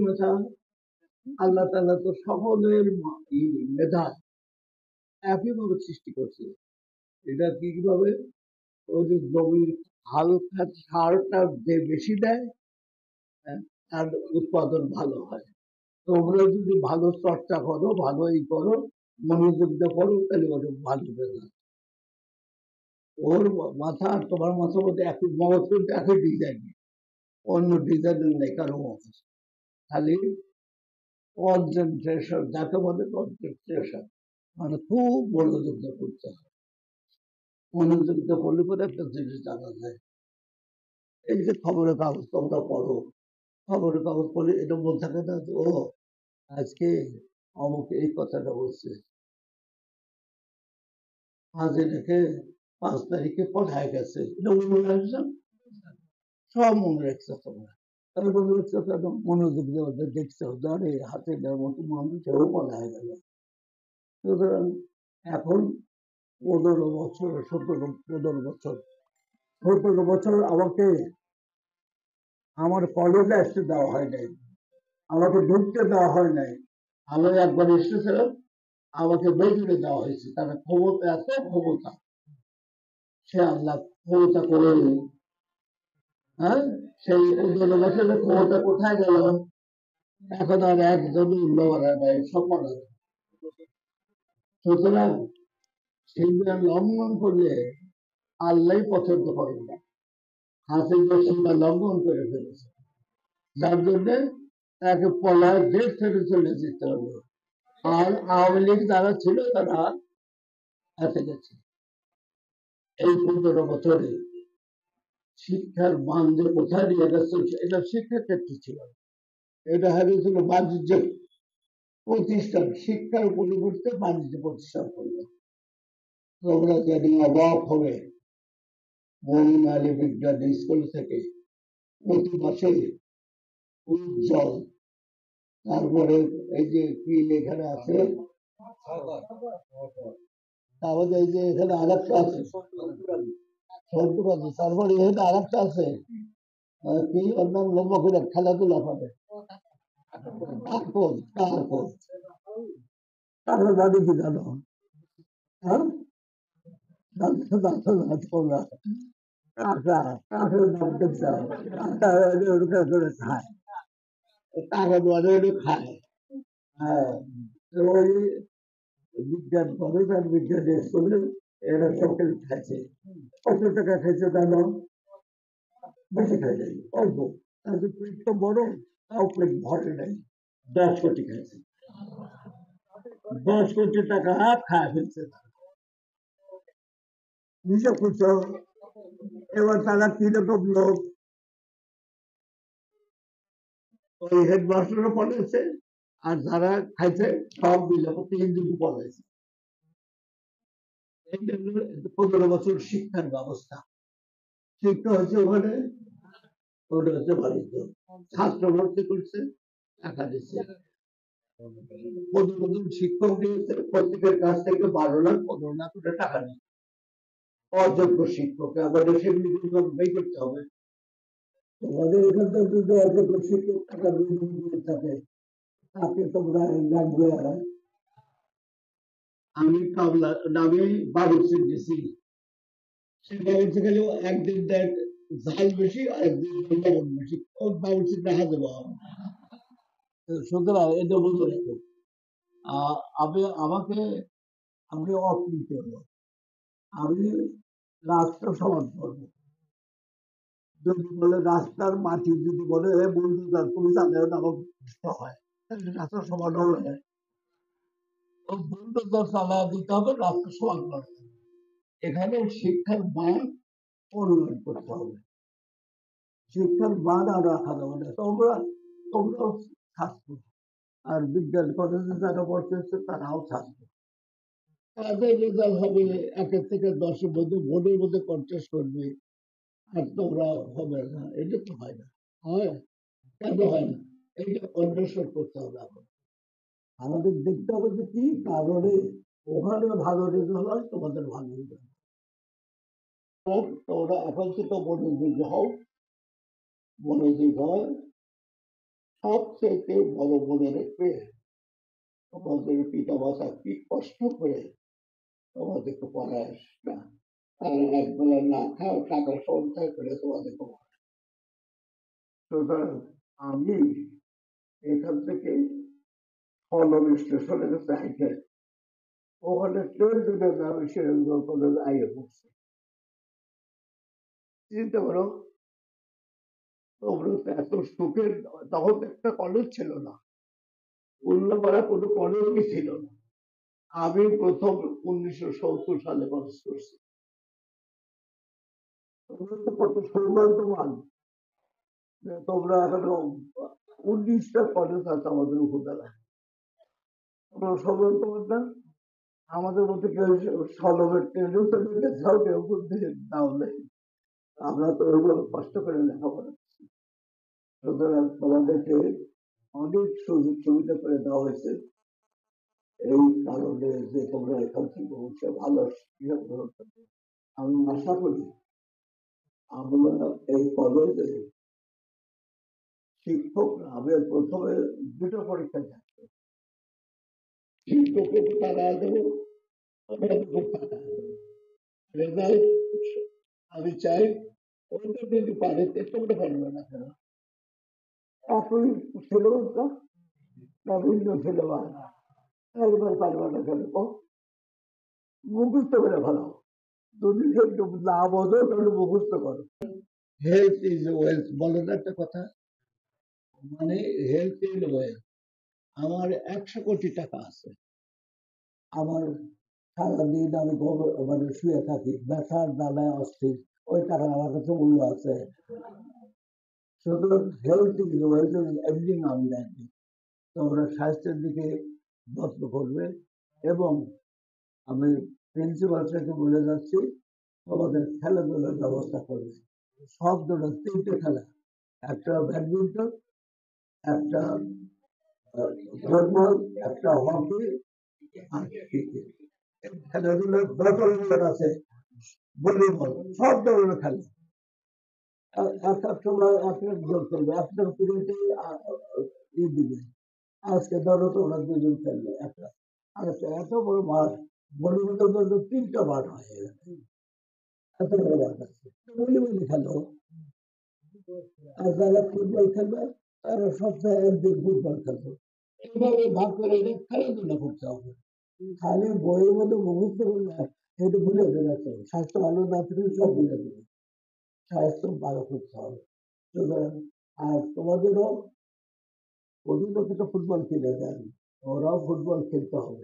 মেধা আল্লাহ তাআলা তো সকলের মেধা একইভাবে সৃষ্টি করছে। এটা কিভাবে? ওই যে জমির হালকা সারটা যে বেশি দেয়, তার উৎপাদন ভালো হয়। তোমরা যদি ভালো চর্চা করো, ভালো করো, মনোযোগ দিয়ে করো, তাহলে ওর ভালো রেজাল্ট। ওর মাথা আর তোমার মাথার মধ্যে একই মগজ, কিন্তু একই ডিজাইন, অন্য ডিজাইনের নেই কারো মগজ। খালি কনসেন্ট্রেশন, যাকে বলে কনসেন্ট্রেশন, মানে খুব মনোযোগ দিয়ে করতে হয়। মনোযোগ দিয়ে করলে পরে একটা জিনিস জানা যায়। এই যে খবরের কাগজ তোমরা পড়ো, খবরের কাগজ পড়ে এটা মনে থাকে না যে ও আজকে অমুক এই কথাটা বলছে, আজ এটাকে 5 তারিখে কোথায় গেছে, এটা মনে রাখছো? সব মনে রাখছো তোমরা। তাহলে মনে রাখছো কেন? মনোযোগ দিয়ে ওদের দেখছো, ধরে হাতে দেওয়ার মতো মানুষেরও মনে হয়ে গেল। সুতরাং এখন 15 বছর, 15 বছর, 17 বছর আমাকে আমার কলেজে আসতে দেওয়া হয় নাই, আমাকে ঢুকতে দেওয়া হয় নাই। আমি একবার এসেছিলাম, আমাকে বেরিয়ে দেওয়া হয়েছে। তারা ক্ষমতা, এত ক্ষমতা, সে আল্লাহ ক্ষমতা করে, হ্যাঁ, সেই 15 বছরের ক্ষমতা কোথায় গেল? এখন আর একজনই লড়াই নাই, সফল। সুতরাং সীমা লঙ্ঘন করলে আল্লাহ পছন্দ করেন না। হাসিনা সীমা লঙ্ঘন করে ফেলেছে, যার জন্য তাকে পলায় দেশ থেকে চলে যেতে হলো। আর আওয়ামী লীগ যারা ছিল তারা এসে গেছে। এই 15 বছরে শিক্ষার মান যে কোথায় নিয়ে গেছে, এটা শিক্ষার ক্ষেত্রে ছিল, এটা হারিয়েছিল বাণিজ্য প্রতিষ্ঠান, শিক্ষার পরিবর্তে বাণিজ্য প্রতিষ্ঠান করলো। তোমরা জানি অবাক হবে, মমিন আলী বিজ্ঞান স্কুল থেকে প্রতি মাসে উজ্জ্বল, তারপরে এই যে কি এখানে আছে, তারপরে এই যে এখানে আরেকটা আছে, তারপরে এখানে আরেকটা আছে, কি ওর নাম লম্বা করে খেলাধুলা হবে, তারপর জানি কি জানো? হ্যাঁ, তোমরা টাকা, টাকার দাম দেখতে করে খায়, টাকা দেওয়ারে খায়। হ্যাঁ, ওই বিজ্ঞান কলেজ আর বিজ্ঞান স্কুলে এরা সকল খাইছে। কত টাকা খাইছে জানো? বেশি খাই নাই, অল্প। তাদের পেট তো বড়, তাও পেট ভরে নাই। 10 কোটি খাইছে, 10 কোটি টাকা খায় ফেলছে, নিজে খুঁজছো। এবার তারা কিরকম লোক, ওই হেডমাস্টারও পড়েছে, আর যারা খাইছে সব মিলে 3 দিন পড়েছে। 15 বছর শিক্ষার ব্যবস্থা। শিক্ষা হচ্ছে ওখানে, ওটা হচ্ছে বাণিজ্য। ছাত্র ভর্তি করছে, টাকা দিচ্ছে। 15 জন শিক্ষক দিয়েছে, প্রত্যেকের কাছ থেকে 12 লাখ 15 লাখ করে টাকা নিয়ে অযোগ্য শিক্ষক আমাদের সেগুলি ব্যয় করতে হবে। তোমাদের এখান থেকে যদি অযোগ্য শিক্ষক টাকা দিয়ে থাকে, তাকে তোমরা লাগবে। আমি কাবলা নামে বাবুর্চি দিছি, সে বাবুর্চি খেলেও একদিন দেয় ঝাল বেশি, আর একদিন লবণ বেশি, ওই বাবুর্চি দেখা দেবো। সুতরাং এটা বলতে রাখো, আমাকে, আমি অকৃত, আমি রাষ্ট্র সমাজ করবো। যদি বলে রাস্তার মাটি যদি বলে বন্ধু তুমি জানেও না আমার হয়, রাস্তা সমান হবে, বন্ধু চালা দিতে হবে, রাস্তা সমান করতে হবে। এখানে শিক্ষার মান উন্নয়ন করতে হবে, শিক্ষার মান আর রাখা যাবে না। তোমরাও ছাত্র, আর বিজ্ঞান কলেজে যারা পড়তেছে তারাও ছাত্র, তাদের রেজাল্ট হবে 1 থেকে 10-এর মধ্যে, বোর্ডের মধ্যে কন্টেস্ট করবে, আর তোমরা হবে না, এটা তো হয় না। হয় কেন হয় না? এইটা অন্বেষণ করতে হবে। এখন আমাদের দেখতে হবে যে কি কারণে ওখানে ভালো রেজাল্ট হয়, তোমাদের ভালো রেজাল্ট। তোমরা এখন থেকে মনোযোগী হও, মনোযোগী হয়, সবচেয়ে বড় মনে রাখবে তোমাদের পিতামাতা কি কষ্ট করে তোমাদেরকে পড়ায় না, তারা একবেলা না খাও টাকা সঞ্চয় করে তোমাদেরকে পড়ায়। সুতরাং আমি এখান থেকে কলম স্টেশনের কাছে হাইটে ওখানে ট্রেন দুটো আমি সিরাজগঞ্জ কলেজ আইয়ে পড়ছি। চিন্তা করো তোমরা তো এত সুখের, তখন একটা কলেজ ছিল না, উল্লাপাড়া কোনো কলেজই ছিল না। আমি প্রথম 1970 সালে কলেজ করছি। তোমরা তো কত সৌভাগ্যবান যে তোমরা এখনো 19টা কলেজ আছে আমাদের উপজেলায়। তোমরা সৌভাগ্যবান না? আমাদের মধ্যে কেউ সলভের ট্রেনেও চলে গেছাও, কেউ বলতে দাও নেই। আমরা তো ওইভাবে কষ্ট করে লেখাপড়া করছি। সুতরাং তোমাদেরকে অনেক সুযোগ সুবিধা করে দেওয়া হয়েছে, এই কারণে যে তোমরা এখান থেকে হচ্ছে ভালো শিক্ষা গ্রহণ করবে। আমি আশা করি আমরা এই কলেজে শিক্ষকরা, আমি প্রথমে দুটো পরীক্ষা থাকবে, শিক্ষকের টাকা দেবো, রেজাল্ট আমি চাই ওইটা যদি পারে তোমরা পারবে না কেন? একই সিলেবাসটা না ভিন্ন সিলেবাস, একবার পারবে না কেন? মুখস্থ করে ভালো, যদি একটু না বোঝো তাহলে মুখস্থ করো। হেলথ ইজ ওয়েলথ বলে না একটা কথা, মানে হেলথ ইজ ওয়েলথ। আমার 100 কোটি টাকা আছে, আমার সারাদিন আমি মানে শুয়ে থাকি, ব্যথার জ্বালায় অস্থির, ওই টাকা আমার কাছে মূল্য আছে। সুতরাং হেলথ ইজ ওয়েলথ এমনি নাম দেয়নি। তোমরা স্বাস্থ্যের দিকে যত্ন করবে, এবং আমি প্রিন্সিপাল স্যারকে বলে যাচ্ছি তোমাদের খেলাধুলার ব্যবস্থা করবে। সব ধরনের 3টে খেলা, একটা ব্যাডমিন্টন, একটা ফুটবল, একটা হকি, আর ক্রিকেট। খেলাধুলার ব্যাপার আছে, ভলিবল, সব ধরনের খেলা এক এক সময় এক এক জন খেলবে, আপনার পিরিয়ডে দিবে। আজকে ধরো তোমরা 2 জন খেলবে একটা, আর একটা এত বড় মাঠ, ভলিবলের জন্য 3টা মাঠ হয়ে গেছে, এত বড় মাঠ আছে, ভলিবলই খেলো। আর যারা ফুটবল খেলবে তারা সপ্তাহে একদিন ফুটবল খেলবে। এইভাবে ভাগ করে খেলাধুলা করতে হবে। খালি বইয়ের মধ্যে মুখস্থ করলে এটা ভুলে যাবে, স্বাস্থ্য ভালো না থাকলে সব ভুলে যাবে। স্বাস্থ্য ভালো করতে হবে। সুতরাং আর তোমাদেরও অভিভাবকরা ফুটবল খেলে দেন, ওরাও ফুটবল খেলতে হবে।